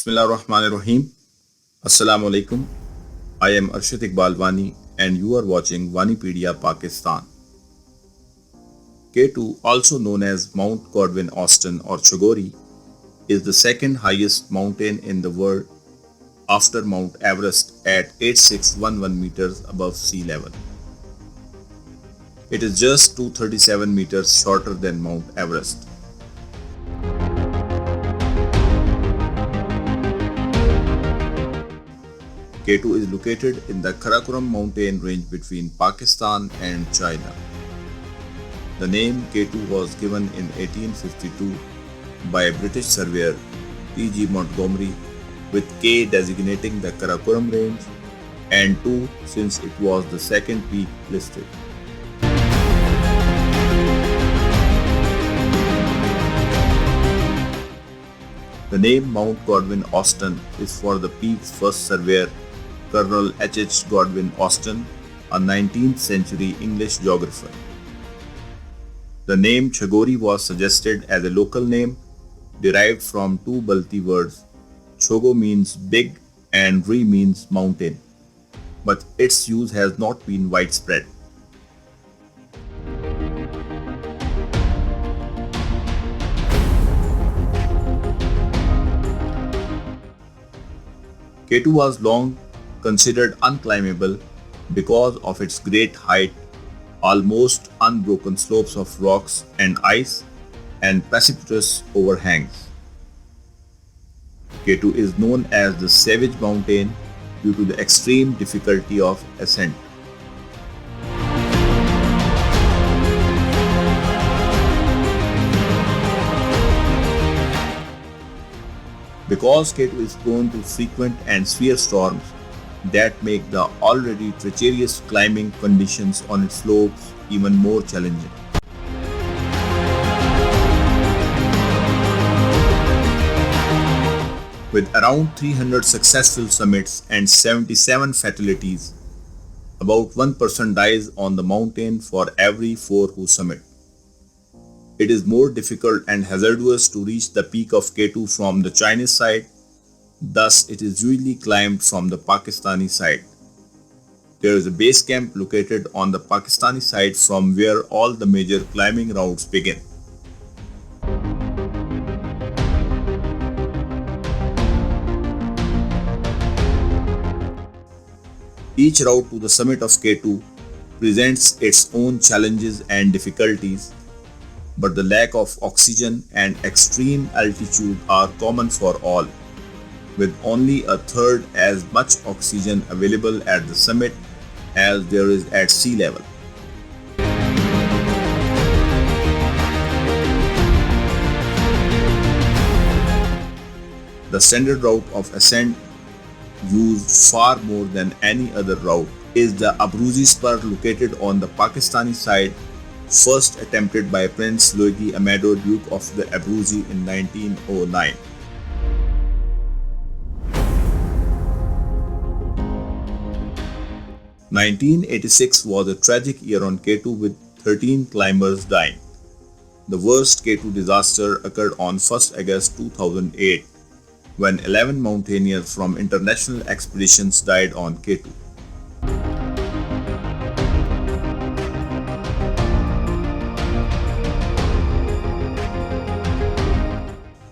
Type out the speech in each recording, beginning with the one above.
Bismillahirrahmanirrahim. Assalamu alaikum. I am Arshad Iqbal Wani and you are watching Wanipedia, Pakistan. K2, also known as Mount Godwin Austen or Chagori, is the second highest mountain in the world after Mount Everest at 8611 meters above sea level. It is just 237 meters shorter than Mount Everest. K2 is located in the Karakoram mountain range between Pakistan and China. The name K2 was given in 1852 by a British surveyor T.G. Montgomery, with K designating the Karakoram range and 2 since it was the second peak listed. The name Mount Godwin Austen is for the peak's first surveyor, Colonel H. Godwin Austen, a 19th century English geographer. The name Chagori was suggested as a local name derived from two Balti words. Chogo means big and Ri means mountain, but its use has not been widespread. K2 was long considered unclimbable because of its great height, almost unbroken slopes of rocks and ice, and precipitous overhangs. K2 is known as the Savage Mountain due to the extreme difficulty of ascent. Because K2 is prone to frequent and severe storms that make the already treacherous climbing conditions on its slopes even more challenging. With around 300 successful summits and 77 fatalities, about 1% dies on the mountain for every 4 who summit. It is more difficult and hazardous to reach the peak of K2 from the Chinese side, thus it is usually climbed from the Pakistani side. There is a base camp located on the Pakistani side from where all the major climbing routes begin. Each route to the summit of K2 presents its own challenges and difficulties, but the lack of oxygen and extreme altitude are common for all, with only a third as much oxygen available at the summit as there is at sea level. The standard route of ascent, used far more than any other route, is the Abruzi spur located on the Pakistani side, first attempted by Prince Luigi Amado, Duke of the Abruzzi in 1909. (1986) was a tragic year on K2 with 13 climbers dying. The worst K2 disaster occurred on 1st August 2008 when 11 mountaineers from international expeditions died on K2.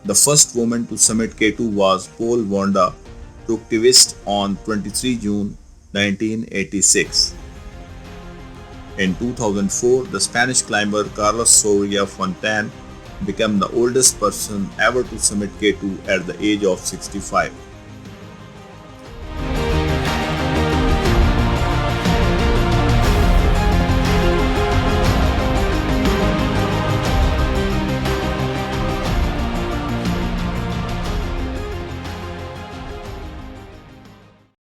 The first woman to summit K2 was Paul Wanda Tuktivist on 23 June 1986. In 2004, the Spanish climber Carlos Soria Fontaine became the oldest person ever to summit K2 at the age of 65.